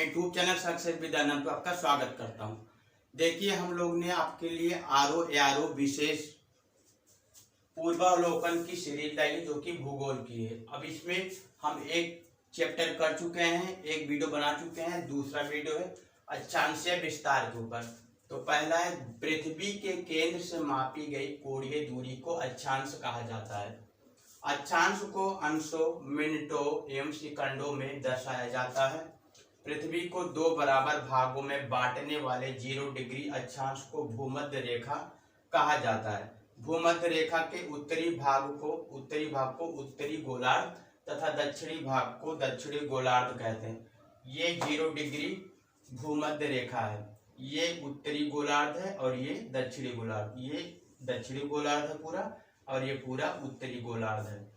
अपने YouTube channel success with आनंद पे आपका स्वागत करता हूं। देखिए, हम लोग ने आपके लिए आरओ विशेष पूर्वावलोकन की सीरीज लाई है जो कि भूगोल की है। अब इसमें हम एक चैप्टर कर चुके हैं, एक वीडियो बना चुके हैं, दूसरा वीडियो है अक्षांशीय विस्तार के ऊपर। तो पहला है पृथ्वी के केंद्र से मापी गई कोणीय दूरी को अक्षांश कहा जाता है। अक्षांश को अंशों, मिनटों एवं सेकंडों में दर्शाया जाता है। पृथ्वी को दो बराबर भागों में बांटने वाले 0 डिग्री अक्षांश को भूमध्य रेखा कहा जाता है। भूमध्य रेखा के उत्तरी भाग को उत्तरी गोलार्ध तथा दक्षिणी भाग को दक्षिणी गोलार्ध कहते हैं। ये 0 डिग्री भूमध्य रेखा है। ये उत्तरी गोलार्ध है और ये दक्षिणी गोलार्ध। ये दक्षिणी गोलार्ध है पूरा और ये पूरा उत्तरी गोलार्ध है।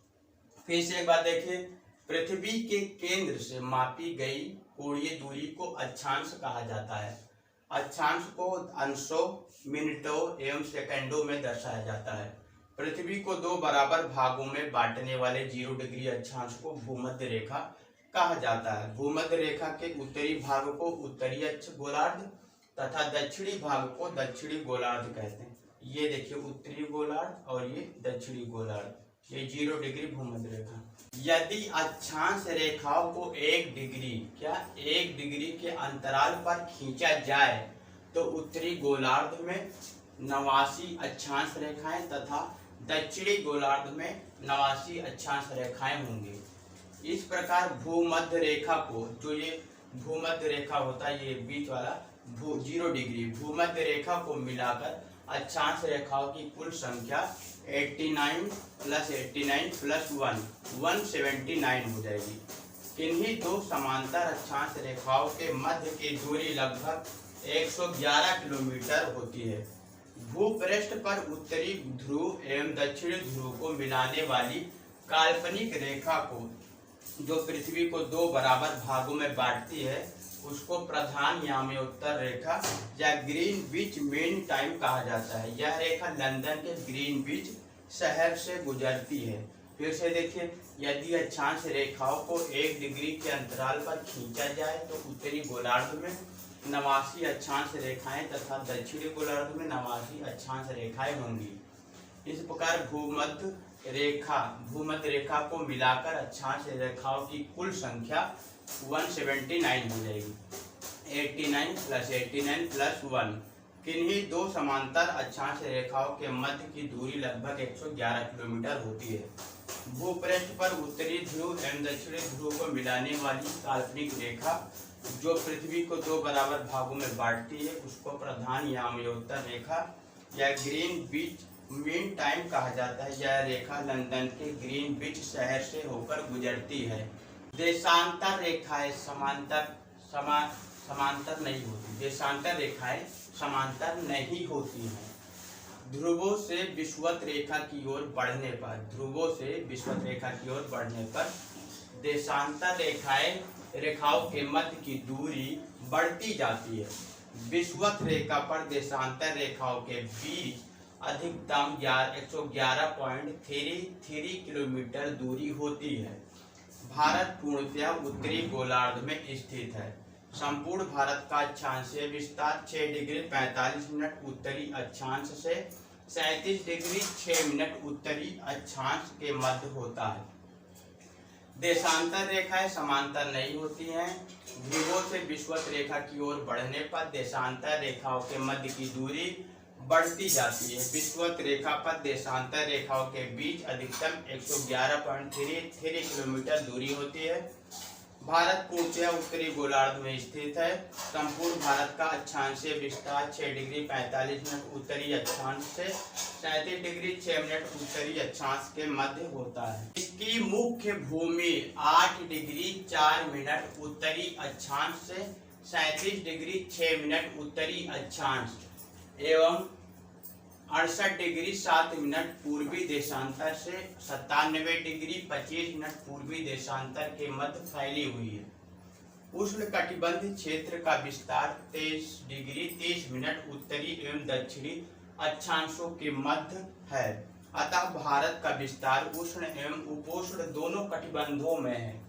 फिर से एक बात देखिए, पृथ्वी के केंद्र से मापी गई कोणीय दूरी को अक्षांश कहा जाता है। अक्षांश को अंशों, मिनटों एवं सेकंडों में दर्शाया जाता है। पृथ्वी को दो बराबर भागों में बांटने वाले 0 डिग्री अक्षांश को भूमध्य रेखा कहा जाता है। भूमध्य रेखा के उत्तरी भाग को उत्तरी अक्ष गोलार्ध तथा दक्षिणी भाग को दक्षिणी गोलार्ध कहते हैं। ये देखिए उत्तरी गोलार्ध और ये दक्षिणी गोलार्ध। ये 0 डिग्री भूमध्य रेखा। यदि अक्षांश रेखाओं को 1 डिग्री के अंतराल पर खींचा जाए तो उत्तरी गोलार्ध में 89 अक्षांश रेखाएं तथा दक्षिणी गोलार्ध में 89 अक्षांश रेखाएं होंगी। इस प्रकार भूमध्य रेखा को, जो ये भूमध्य रेखा होता है, ये बीच वाला 0 डिग्री भूमध्य रेखा को मिलाकर अक्षांश रेखाओं की कुल संख्या 89 + 89 + 1 179 हो जाएगी। किन्हीं दो समांतर अक्षांश रेखाओं के मध्य की दूरी लगभग 111 किलोमीटर होती है। भूपृष्ठ पर उत्तरी ध्रुव एवं दक्षिणी ध्रुव को मिलाने वाली काल्पनिक रेखा को, जो पृथ्वी को दो बराबर भागों में बांटती है, उसको प्रधान याम्योत्तर रेखा या ग्रीनविच मीन टाइम कहा जाता है। यह रेखा लंदन के ग्रीनविच शहर से गुजरती है। फिर से देखिए, यदि अक्षांश रेखाओं को 1 डिग्री के अंतराल पर खींचा जाए तो उत्तरी गोलार्ध में 89 अक्षांश रेखाएं तथा दक्षिणी गोलार्ध में 89 अक्षांश रेखाएं होंगी। इस प्रकार भूमध्य रेखा को मिलाकर अक्षांश रेखाओं की कुल संख्या 179 हो जाएगी। 89 + 89 + 1। किन्हीं दो समांतर अक्षांश रेखाओं के मध्य की दूरी लगभग 111 किलोमीटर होती है। भूपृष्ठ पर उत्तरी ध्रुव एवं दक्षिणी ध्रुव को मिलाने वाली काल्पनिक रेखा, जो पृथ्वी को दो बराबर भागों में बांटती है, उसको प्रधान याम्योत्तर रेखा या ग्रीनविच मीन टाइम कहा जाता है। यह रेखा लंदन के ग्रीनविच शहर से होकर गुजरती है। देशांतर रेखाएं समांतर नहीं होती। देशांतर रेखाएं समांतर नहीं होती हैं। ध्रुवों से विषुवत रेखा की ओर बढ़ने पर देशांतर रेखाओं के मध्य की दूरी बढ़ती जाती है। विषुवत रेखा पर देशांतर रेखाओं के बीच अधिकतम 111.33 किलोमीटर दूरी होती है। भारत पूर्णतः उत्तरी गोलार्ध में स्थित है। संपूर्ण भारत का अक्षांशीय विस्तार 6 डिग्री 45 मिनट उत्तरी अक्षांश से 37 डिग्री 6 मिनट उत्तरी अक्षांश के मध्य होता है। देशांतर रेखाएं समांतर नहीं होती हैं। ध्रुवों से विषुवत रेखा की ओर बढ़ने पर देशांतर रेखाओं के मध्य की दूरी बढ़ती जाती है। विषुवत रेखा पर देशांतर रेखाओं के बीच अधिकतम 111.33 किलोमीटर दूरी होती है। भारत पूर्णतः उत्तरी गोलार्ध में स्थित है। संपूर्ण भारत का अक्षांशीय विस्तार 6 डिग्री 45 मिनट उत्तरी अक्षांश से 37 डिग्री 6 मिनट उत्तरी अक्षांश के मध्य होता है। इसकी मुख्य भूमि 8 डिग्री 4 मिनट उत्तरी अक्षांश से 37 डिग्री 6 मिनट उत्तरी अक्षांश एवं 68 डिग्री 7 मिनट पूर्वी देशांतर से 97 डिग्री 25 मिनट पूर्वी देशांतर के मध्य फैली हुई है। उष्णकटिबंधीय क्षेत्र का विस्तार 23 डिग्री 30 मिनट उत्तरी एवं दक्षिणी अक्षांशों के मध्य है। अतः भारत का विस्तार उष्ण एवं उपोष्ण दोनों कटिबंधों में है।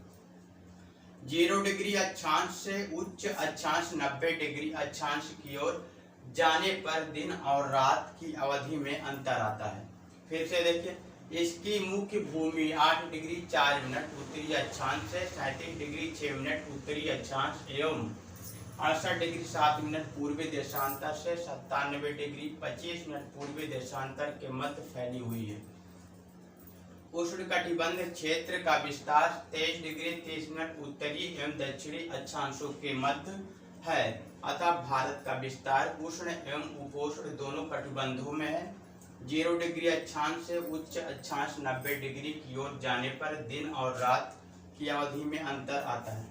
0 डिग्री अक्षांश से उच्च अक्षांश 90 डिग्री अक्षांश की ओर जाने पर दिन और रात की अवधि में अंतर आता है। फिर से देखिए, इसकी मुख्य भूमि 8 डिग्री 4 मिनट उत्तरी अक्षांश से 37 डिग्री 6 मिनट उत्तरी अक्षांश एवं 68 डिग्री 7 मिनट पूर्वी देशांतर से 97 डिग्री 25 मिनट पूर्वी देशांतर के मध्य फैली हुई है। उष्णकटिबंध क्षेत्र का विस्तार 23 डिग्री 30 मिनट उत्तरी एवं दक्षिणी अक्षांशों के मध्य है। अतः भारत का विस्तार उष्ण एवं उपोष्ण दोनों कटिबंधों में है। 0 डिग्री अक्षांश से उच्च अक्षांश 90 डिग्री की ओर जाने पर दिन और रात की अवधि में अंतर आता है।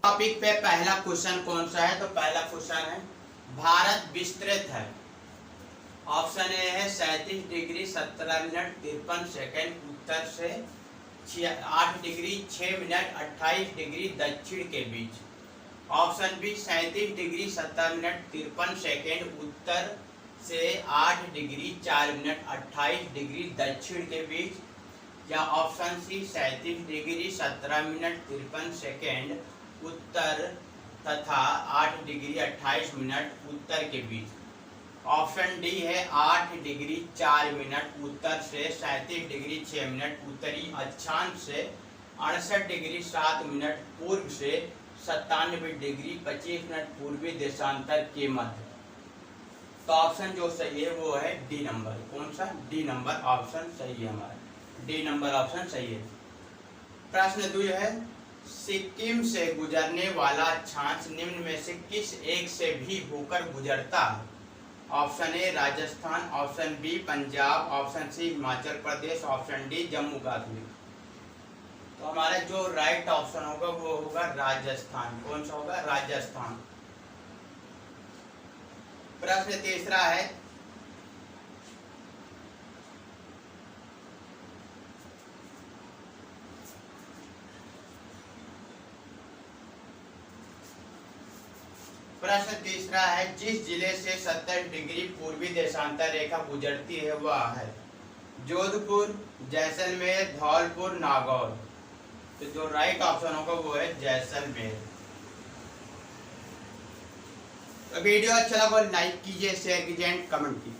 टॉपिक पे पहला क्वेश्चन कौन सा है? तो पहला क्वेश्चन है, भारत विस्तृत है। ऑप्शन ए है 37 डिग्री 17 मिनट 53 सेकेंड उत्तर से 8 डिग्री 6 मिनट 28 डिग्री दक्षिण के बीच। Option B 37 degree 17 minute 53 second उत्तर से 8 डिग्री 4 मिनट 28 डिग्री दक्षिण के बीच। या option C 37 degree 17 minute 53 second उत्तर तथा 8 डिग्री 28 मिनट उत्तर के बीच। ऑप्शन डी है 8 डिग्री 4 मिनट उत्तर से 37 डिग्री 6 मिनट उत्तरी अक्षांश से 68 डिग्री 7 मिनट पूर्व से 97 डिग्री 25 मिनट पूर्वी देशांतर के मध्य। तो ऑप्शन जो सही है वो है डी नंबर। कौन सा? डी नंबर ऑप्शन सही है हमारा। डी नंबर ऑप्शन सही है। प्रश्न 2 है, सिक्किम से गुजरने वाला अक्षांश निम्न में से किस एक से भी होकर गुजरता है? Option A Rajasthan, option B Punjab, option C Himachal Pradesh, option D Jammu Kashmir. तो हमारा जो राइट ऑप्शन होगा वो होगा राजस्थान। कौन सा होगा? राजस्थान। प्रश्न 3 है, प्रश्न 3 है, जिस जिले से 70 डिग्री पूर्वी देशांतर रेखा गुजरती है वह है जोधपुर, जैसलमेर, धौलपुर, नागौर। तो जो राइट ऑप्शन होगा वो है जैसलमेर। तो वीडियो अच्छा लगा लाइक कीजिए, शेयर कीजिए एंड कमेंट कीजिए।